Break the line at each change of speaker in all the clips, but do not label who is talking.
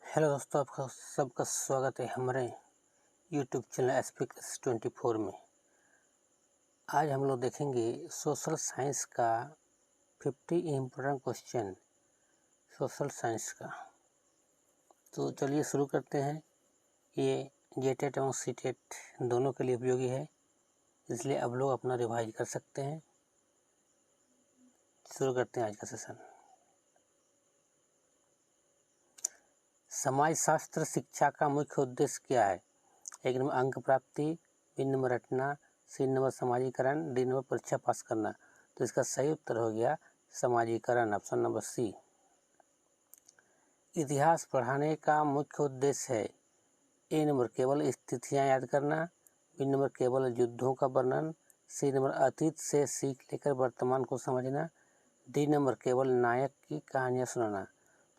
Hello दोस्तों, आपका सबका स्वागत है हमारे यूट्यूब चैनल एस्पिक्स24 में। आज हम लोग देखेंगे सोशल साइंस का 50 इम्पोर्टेंट क्वेश्चन सोशल साइंस का। तो चलिए शुरू करते हैं। ये जेटेट एवं सीटेट दोनों के लिए उपयोगी है, इसलिए अब लोग अपना रिवाइज कर सकते हैं। शुरू करते हैं आज का सेशन। समाजशास्त्र शिक्षा का मुख्य उद्देश्य क्या है? 1 नंबर अंक प्राप्ति, बी नंबर रटना, सी नंबर समाजीकरण, डी नंबर परीक्षा पास करना। तो इसका सही उत्तर हो गया समाजीकरण, ऑप्शन नंबर सी। इतिहास पढ़ाने का मुख्य उद्देश्य है ए नंबर केवल स्थितियां याद करना, बी नंबर केवल युद्धों का वर्णन, सी नंबर अतीत से सीख लेकर वर्तमान को समझना, डी नंबर केवल नायक की कहानियां सुनाना।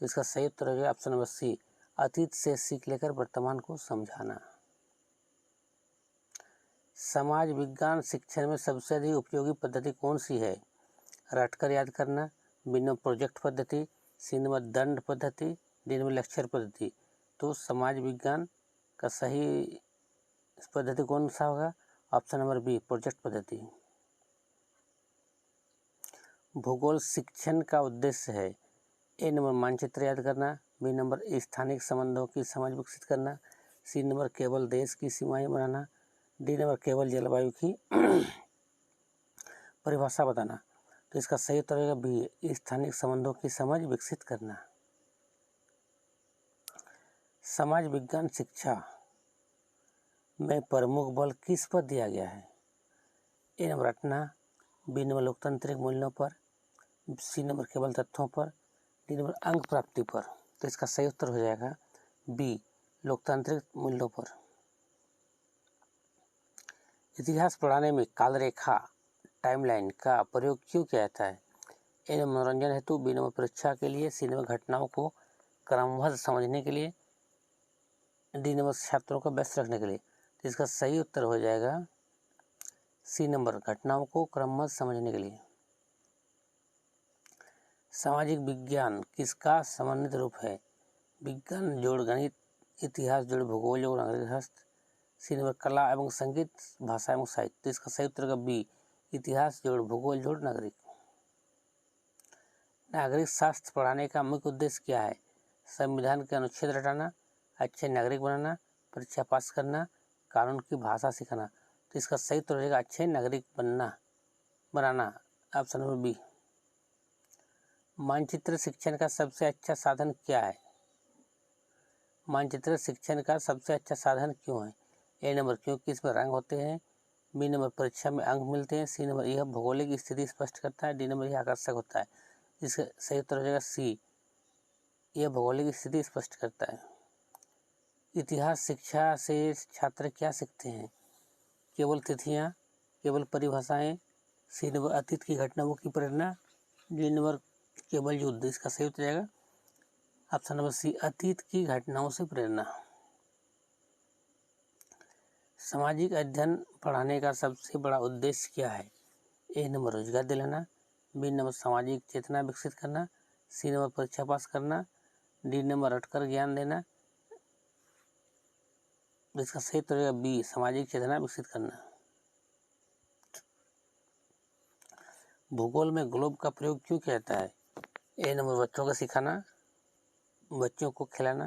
तो इसका सही उत्तर हो गया ऑप्शन नंबर सी, अतीत से सीख लेकर वर्तमान को समझाना। समाज विज्ञान शिक्षण में सबसे अधिक उपयोगी पद्धति कौन सी है? रटकर याद करना, बी नंबर प्रोजेक्ट पद्धति, सी नंबर दंड पद्धति, डी नंबर लेक्चर पद्धति। तो समाज विज्ञान का सही पद्धति कौन सा होगा? ऑप्शन नंबर बी, प्रोजेक्ट पद्धति। भूगोल शिक्षण का उद्देश्य है ए नंबर मानचित्र याद करना, बी नंबर स्थानिक संबंधों की समझ विकसित करना, सी नंबर केवल देश की सीमाएं बनाना, डी नंबर केवल जलवायु की परिभाषा बताना। तो इसका सही उत्तर होगा बी, स्थानिक संबंधों की समझ विकसित करना। समाज विज्ञान शिक्षा में प्रमुख बल किस पर दिया गया है? ए नंबर रटना, बी नंबर लोकतांत्रिक मूल्यों पर, सी नंबर केवल तथ्यों पर, डी नंबर अंक प्राप्ति पर। तो इसका सही उत्तर हो जाएगा बी, लोकतांत्रिक मूल्यों पर। इतिहास पढ़ाने में काल रेखा टाइमलाइन का प्रयोग क्यों किया जाता है? ए नंबर मनोरंजन हेतु, बी नंबर परीक्षा के लिए, सी नंबर घटनाओं को क्रमबद्ध समझने के लिए, डी नंबर छात्रों को व्यस्त रखने के लिए। तो इसका सही उत्तर हो जाएगा सी नंबर, घटनाओं को क्रमबद्ध समझने के लिए। सामाजिक विज्ञान किसका समन्वित रूप है? विज्ञान जोड़ गणित, इतिहास जोड़ भूगोल जोड़ नागरिक शास्त्र, सी नंबर कला एवं संगीत, भाषा एवं साहित्य। तो इसका सही उत्तर का बी, इतिहास जोड़ भूगोल जोड़ नागरिक। नागरिक शास्त्र पढ़ाने का मुख्य उद्देश्य क्या है? संविधान के अनुच्छेद रटाना, अच्छे नागरिक बनाना, परीक्षा पास करना, कानून की भाषा सिखाना। तो इसका सही उत्तर रहेगा अच्छे नागरिक बनाना, ऑप्शन नंबर बी। मानचित्र शिक्षण का सबसे अच्छा साधन क्या है? मानचित्र शिक्षण का सबसे अच्छा साधन क्यों है? ए नंबर क्योंकि इसमें रंग होते हैं, बी नंबर परीक्षा में अंक मिलते हैं, सी नंबर यह भौगोलिक स्थिति स्पष्ट करता है, डी नंबर यह आकर्षक होता है। इसका सही उत्तर हो जाएगा सी, यह भौगोलिक स्थिति स्पष्ट करता है। इतिहास शिक्षा से छात्र क्या सीखते हैं? केवल तिथियां, केवल परिभाषाएं, सी नंबर अतीत की घटनाओं की प्रेरणा, डी नंबर केवल युद्ध। इसका सही उत्तर जाएगा ऑप्शन नंबर सी, अतीत की घटनाओं से प्रेरणा। सामाजिक अध्ययन पढ़ाने का सबसे बड़ा उद्देश्य क्या है? ए नंबर रोजगार दिलाना, बी नंबर सामाजिक चेतना विकसित करना, सी नंबर परीक्षा पास करना, डी नंबर रटकर ज्ञान देना। इसका सही उत्तर है बी, सामाजिक चेतना विकसित करना। भूगोल में ग्लोब का प्रयोग क्यों किया जाता है? ए नंबर बच्चों को सिखाना, बच्चों को खिलाना,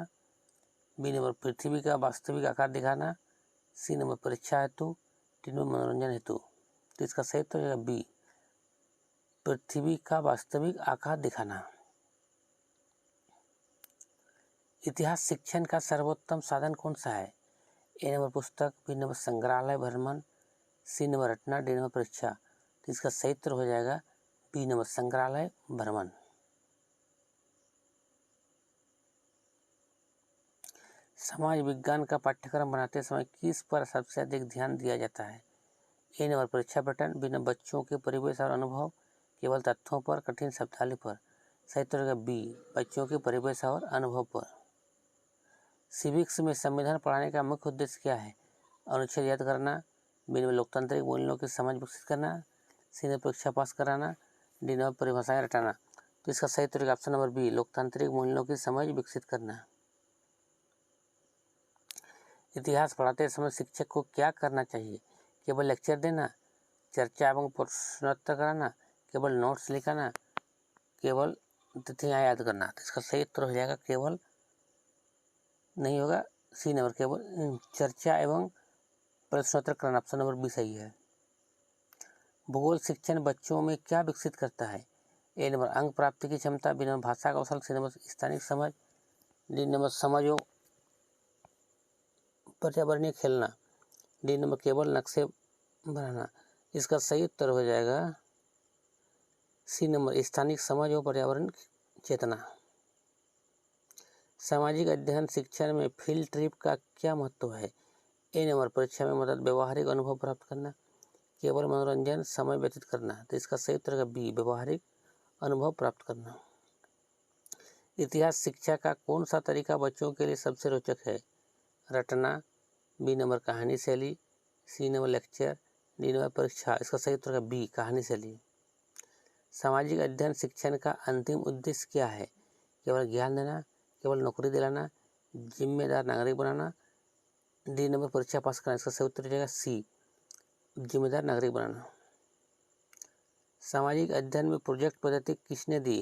बी नंबर पृथ्वी का वास्तविक आकार दिखाना, सी नंबर परीक्षा हेतु, डी नंबर मनोरंजन हेतु। तो इसका सही उत्तर है बी, पृथ्वी का वास्तविक आकार दिखाना। इतिहास शिक्षण का सर्वोत्तम साधन कौन सा है? ए नंबर पुस्तक, बी नंबर संग्रहालय भ्रमण, सी नंबर रटना, डी नंबर परीक्षा। तो इसका सही उत्तर हो जाएगा बी नंबर संग्रहालय भ्रमण। समाज विज्ञान का पाठ्यक्रम बनाते समय किस पर सबसे अधिक ध्यान दिया जाता है? ए नंबर परीक्षा पैटर्न, बी नंबर बच्चों के परिवेश और अनुभव, केवल तथ्यों पर, कठिन शब्दावली पर। सही उत्तर है बी, बच्चों के परिवेश और अनुभव पर। सिविक्स में संविधान पढ़ाने का मुख्य उद्देश्य क्या है? अनुच्छेद याद करना, बी नंबर लोकतांत्रिक मूल्यों की समझ विकसित करना, सी नंबर परीक्षा पास कराना, डी नंबर परिभाषाएं रटाना। तो इसका सही उत्तर ऑप्शन नंबर बी, लोकतांत्रिक मूल्यों की समझ विकसित करना। इतिहास पढ़ाते समय शिक्षक को क्या करना चाहिए? केवल लेक्चर देना, चर्चा एवं प्रश्नोत्तर कराना, केवल नोट्स लिखाना, केवल तिथियां याद करना? तो इसका सही उत्तर हो जाएगा केवल नहीं होगा, सी नंबर, केवल चर्चा एवं प्रश्नोत्तर कराना। ऑप्शन नंबर बी सही है। भूगोल शिक्षण बच्चों में क्या विकसित करता है? ए नंबर अंक प्राप्ति की क्षमता, बी नंबर भाषा कौशल, सी नंबर स्थानिक समझ, डी नंबर समझ व पर्यावरणीय खेलना, डी नंबर केवल नक्शे बनाना। इसका सही उत्तर हो जाएगा सी नंबर स्थानिक समझ व पर्यावरण चेतना। सामाजिक अध्ययन शिक्षण में फील्ड ट्रिप का क्या महत्व है? ए नंबर परीक्षा में मदद, व्यवहारिक अनुभव प्राप्त करना, केवल मनोरंजन, समय व्यतीत करना। तो इसका सही उत्तर है बी, व्यवहारिक अनुभव प्राप्त करना। इतिहास शिक्षा का कौन सा तरीका बच्चों के लिए सबसे रोचक है? रटना, बी नंबर कहानी शैली, C number lecture, D number परीक्षा। इसका सही उत्तर है बी, कहानी शैली। सामाजिक अध्ययन शिक्षण का अंतिम उद्देश्य क्या है? केवल ज्ञान देना, केवल नौकरी दिलाना, जिम्मेदार नागरिक बनाना, डी नंबर परीक्षा पास करना। इसका सही उत्तर हो जाएगा सी, जिम्मेदार नागरिक बनाना। सामाजिक अध्ययन में प्रोजेक्ट पद्धति किसने दी?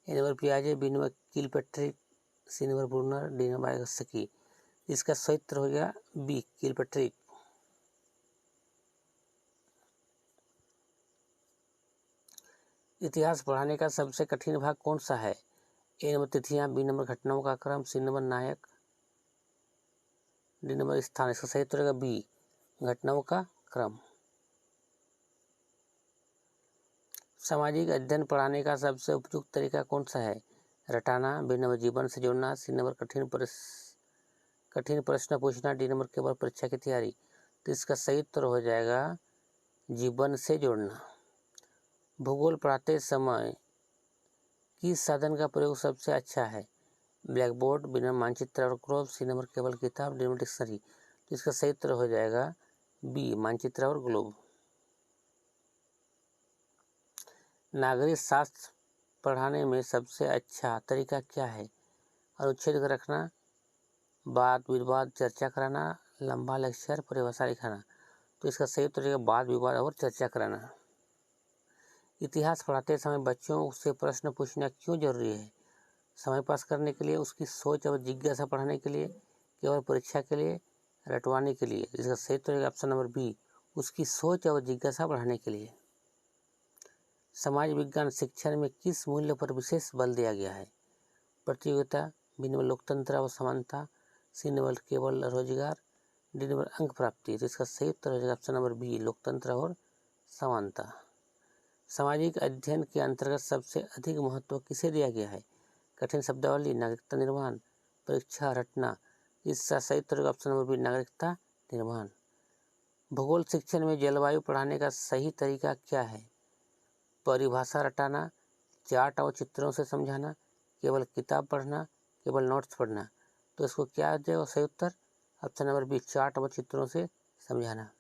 ए नंबर पियाजे, B number Kilpatrick, C number Bruner, D number Vygotsky. इसका सही उत्तर हो गया बी, किलपैट्रिक। इतिहास पढ़ाने का सबसे कठिन भाग कौन सा है? ए नंबर तिथियां, बी नंबर घटनाओं का क्रम, सी नंबर नायक, डी नंबर स्थान। इसका सही उत्तर होगा बी, घटनाओं का क्रम। सामाजिक अध्ययन पढ़ाने का सबसे उपयुक्त तरीका कौन सा है? रटाना, बी नंबर जीवन से जोड़ना, सी नंबर कठिन प्रश्न पूछना, डी नंबर केवल परीक्षा की तैयारी। तो इसका सही उत्तर हो जाएगा जीवन से जोड़ना। भूगोल पढ़ाते समय किस साधन का प्रयोग सबसे अच्छा है? ब्लैक बोर्ड, बी नंबर मानचित्र और ग्लोब, सी नंबर केवल किताब, डी नंबर डिक्शनरी। तो इसका सही उत्तर हो जाएगा बी, मानचित्र और ग्लोब। नागरिक शास्त्र पढ़ाने में सबसे अच्छा तरीका क्या है? अनुच्छेद रखना, वाद विवाद चर्चा कराना, लंबा लेक्चर, परिभाषा लिखाना। तो इसका सही उत्तर है वाद विवाद और चर्चा कराना। इतिहास पढ़ाते समय बच्चों से प्रश्न पूछना क्यों जरूरी है? समय पास करने के लिए, उसकी सोच और जिज्ञासा बढ़ाने के लिए, केवल परीक्षा के लिए, रटवाने के लिए। इसका सही उत्तर है ऑप्शन नंबर बी, उसकी सोच और जिज्ञासा बढ़ाने के लिए। समाज विज्ञान शिक्षण में किस मूल्य पर विशेष बल दिया गया है? प्रतियोगिता, बी नंबर लोकतंत्र व समानता, सी नंबर केवल रोजगार, डी नंबर अंक प्राप्ति। तो इसका सही उत्तर हो जाएगा ऑप्शन नंबर बी, लोकतंत्र और समानता। सामाजिक अध्ययन के अंतर्गत सबसे अधिक महत्व किसे दिया गया है? कठिन शब्दावली, नागरिकता निर्माण, परीक्षा, रटना। इसका सही उत्तर ऑप्शन नंबर बी, नागरिकता निर्माण। भूगोल शिक्षण में जलवायु पढ़ाने का सही तरीका क्या है? परिभाषा रटाना, चार्ट और चित्रों से समझाना, केवल किताब पढ़ना, केवल नोट्स पढ़ना। तो इसको क्या आ जाएगा सही उत्तर? ऑप्शन नंबर बी, चार्ट और चित्रों से समझाना।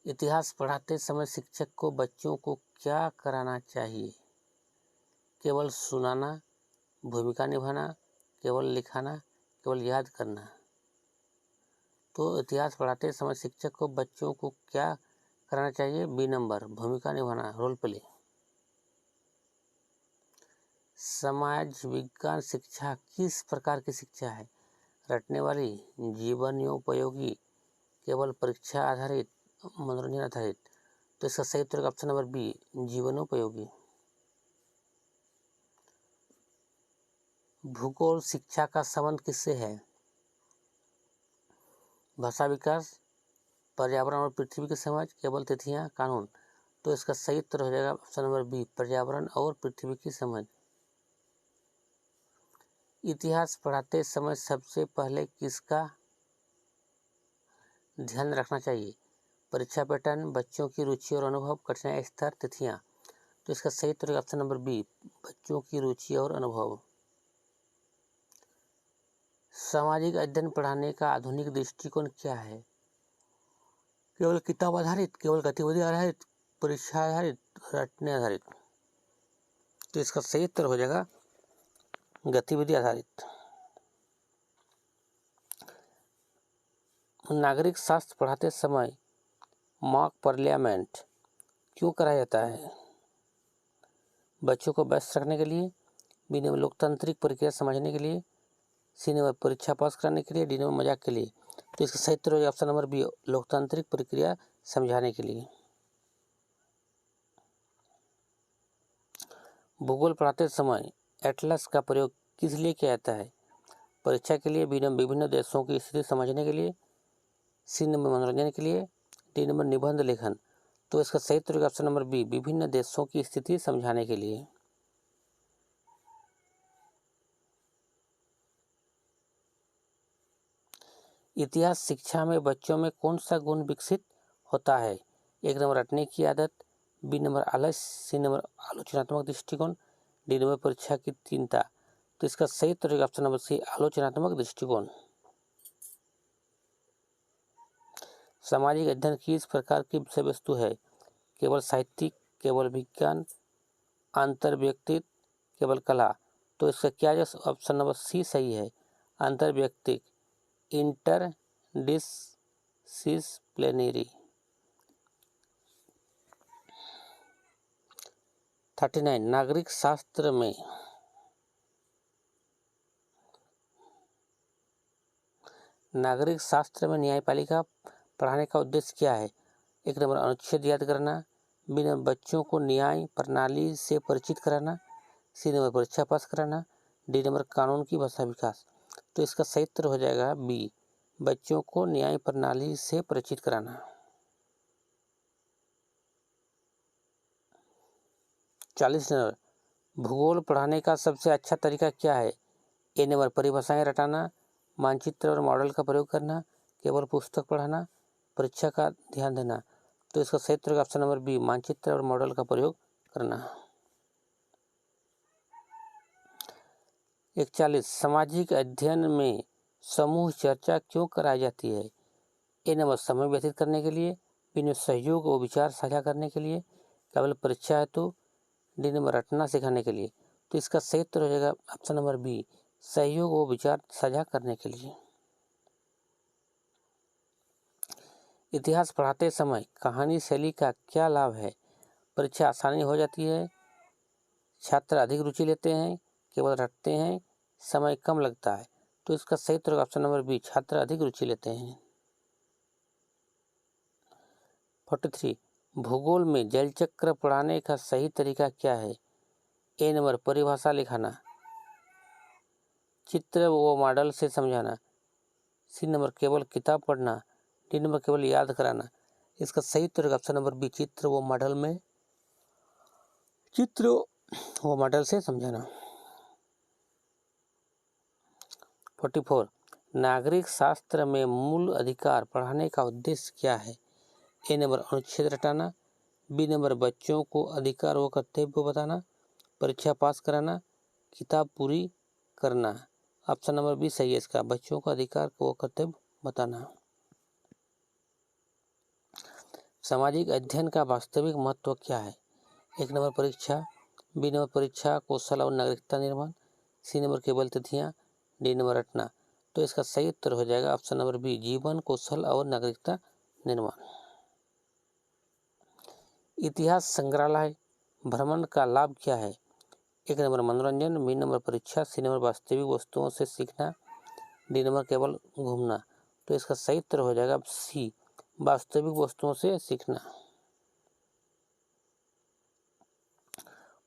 इतिहास पढ़ाते समय शिक्षक को बच्चों को क्या कराना चाहिए? केवल सुनाना, भूमिका निभाना, केवल लिखाना, केवल याद करना। तो इतिहास पढ़ाते समय शिक्षक को बच्चों को क्या कराना चाहिए? बी नंबर, भूमिका निभाना, रोल प्ले। समाज विज्ञान शिक्षा किस प्रकार की शिक्षा है? रटने वाली, जीवनोपयोगी, केवल परीक्षा आधारित, मनोरंजन आधारित। तो इसका सही उत्तर ऑप्शन नंबर बी, जीवनोपयोगी। भूगोल शिक्षा का संबंध किससे है? भाषा विकास, पर्यावरण और पृथ्वी की समझ, केवल तिथियां, कानून। तो इसका सही उत्तर हो जाएगा ऑप्शन नंबर बी, पर्यावरण और पृथ्वी की समझ। इतिहास पढ़ाते समय सबसे पहले किसका ध्यान रखना चाहिए? परीक्षा पैटर्न, बच्चों की रुचि और अनुभव, कठिनाई स्तर, तिथियां। तो इसका सही उत्तर ऑप्शन नंबर बी, बच्चों की रुचि और अनुभव। सामाजिक अध्ययन पढ़ाने का आधुनिक दृष्टिकोण क्या है? केवल किताब आधारित, केवल गतिविधि आधारित, परीक्षा आधारित, रटने आधारित। तो इसका सही उत्तर हो जाएगा गतिविधि आधारित। नागरिक शास्त्र पढ़ाते समय मॉक पार्लियामेंट क्यों कराया जाता है? बच्चों को व्यस्त रखने के लिए, बी नंबर लोकतांत्रिक प्रक्रिया समझने के लिए, सी नंबर परीक्षा पास कराने के लिए, डी नंबर मजाक के लिए। तो इसका सही उत्तर हो ऑप्शन नंबर बी, लोकतांत्रिक प्रक्रिया समझाने के लिए। भूगोल पढ़ाते समय एटलस का प्रयोग किस लिए किया जाता है? परीक्षा के लिए, बी नंबर विभिन्न देशों की स्थिति समझने के लिए, सी नंबर मनोरंजन के लिए, डी नंबर निबंध लेखन। तो इसका सही उत्तर होगा ऑप्शन नंबर बी, विभिन्न देशों की स्थिति समझाने के लिए। इतिहास शिक्षा में बच्चों में कौन सा गुण विकसित होता है? एक नंबर रटने की आदत, बी नंबर आलस्य, सी नंबर आलोचनात्मक दृष्टिकोण, डी नंबर परीक्षा की चिंता। तो इसका सही उत्तर होगा ऑप्शन नंबर सी, आलोचनात्मक दृष्टिकोण। सामाजिक अध्ययन किस प्रकार की विषय वस्तु है? केवल साहित्यिक, केवल विज्ञान, अंतर्व्यक्तिक, केवल कला। तो इसका क्या है? ऑप्शन नंबर सी सही है, अंतर्व्यक्तिक, इंटरडिसिप्लिनरी। 39 नागरिक शास्त्र में न्यायपालिका पढ़ाने का उद्देश्य क्या है? एक नंबर अनुच्छेद याद करना, बी नंबर बच्चों को न्याय प्रणाली से परिचित कराना, सी नंबर परीक्षा पास कराना, डी नंबर कानून की भाषा विकास। तो इसका सही उत्तर हो जाएगा बी, बच्चों को न्याय प्रणाली से परिचित कराना। 40 नंबर भूगोल पढ़ाने का सबसे अच्छा तरीका क्या है? ए नंबर परिभाषाएं रटाना, मानचित्र और मॉडल का प्रयोग करना, केवल पुस्तक पढ़ाना, परीक्षा का ध्यान देना। तो इसका सही उत्तर ऑप्शन नंबर बी, मानचित्र और मॉडल का प्रयोग करना। 41 सामाजिक अध्ययन में समूह चर्चा क्यों कराई जाती है? ए नंबर समय व्यतीत करने के लिए, बी नंबर सहयोग और विचार साझा करने के लिए, केवल परीक्षा हेतु, डी नंबर रटना सिखाने के लिए। तो इसका सही उत्तर हो जाएगा ऑप्शन नंबर बी, सहयोग और विचार साझा करने के लिए। इतिहास पढ़ाते समय कहानी शैली का क्या लाभ है? परीक्षा आसानी हो जाती है, छात्र अधिक रुचि लेते हैं, केवल रटते हैं, समय कम लगता है। तो इसका सही उत्तर ऑप्शन नंबर बी, छात्र अधिक रुचि लेते हैं। 43 भूगोल में जल चक्र पढ़ाने का सही तरीका क्या है? ए नंबर परिभाषा लिखाना, चित्र व मॉडल से समझाना, सी नंबर केवल किताब पढ़ना, डी नंबर केवल याद कराना। इसका सही उत्तर ऑप्शन नंबर बी, चित्र व मॉडल से समझाना। 44 नागरिक शास्त्र में मूल अधिकार पढ़ाने का उद्देश्य क्या है? ए नंबर अनुच्छेद रटाना, बी नंबर बच्चों को अधिकार व कर्तव्य बताना, परीक्षा पास कराना, किताब पूरी करना। ऑप्शन नंबर बी सही है इसका, बच्चों को अधिकार व कर्तव्य बताना। सामाजिक अध्ययन का वास्तविक महत्व क्या है? एक नंबर परीक्षा, बी नंबर परीक्षा कौशल और नागरिकता निर्माण, सी नंबर केवल तिथियां, डी नंबर रटना। तो इसका सही उत्तर हो जाएगा ऑप्शन नंबर बी, जीवन कौशल और नागरिकता निर्माण। इतिहास संग्रहालय भ्रमण का लाभ क्या है? एक नंबर मनोरंजन, बी नंबर परीक्षा, सी नंबर वास्तविक वस्तुओं से सीखना, डी नंबर केवल घूमना। तो इसका सही उत्तर हो जाएगा सी, वास्तविक वस्तुओं से सीखना।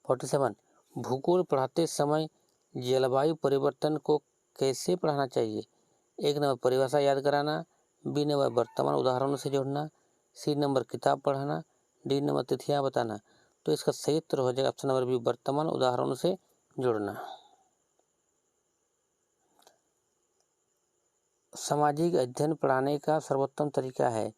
47 भूगोल पढ़ाते समय जलवायु परिवर्तन को कैसे पढ़ाना चाहिए? एक नंबर परिभाषा याद कराना, बी नंबर वर्तमान उदाहरणों से जोड़ना, सी नंबर किताब पढ़ाना, डी नंबर तिथियां बताना। तो इसका सही उत्तर हो जाएगा ऑप्शन नंबर बी, वर्तमान उदाहरणों से जोड़ना। सामाजिक अध्ययन पढ़ाने का सर्वोत्तम तरीका है?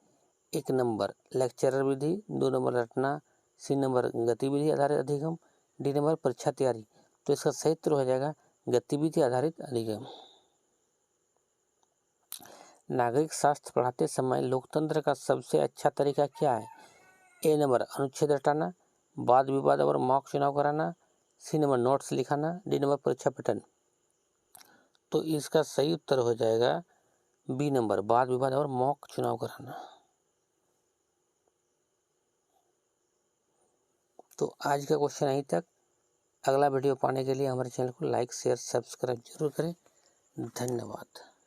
एक नंबर लेक्चरर विधि, दो नंबर रटना, सी नंबर गतिविधि आधारित अधिगम, डी नंबर परीक्षा तैयारी। तो इसका सही उत्तर हो जाएगा गतिविधि आधारित अधिगम। नागरिक शास्त्र पढ़ाते समय लोकतंत्र का सबसे अच्छा तरीका क्या है? ए नंबर अनुच्छेद रटाना, वाद विवाद और मॉक चुनाव कराना, सी नंबर नोट्स लिखाना, डी नंबर परीक्षा पैटर्न। तो इसका सही उत्तर हो जाएगा बी नंबर, वाद विवाद और मॉक चुनाव कराना। तो आज का क्वेश्चन यहीं तक। अगला वीडियो पाने के लिए हमारे चैनल को लाइक शेयर सब्सक्राइब जरूर करें। धन्यवाद।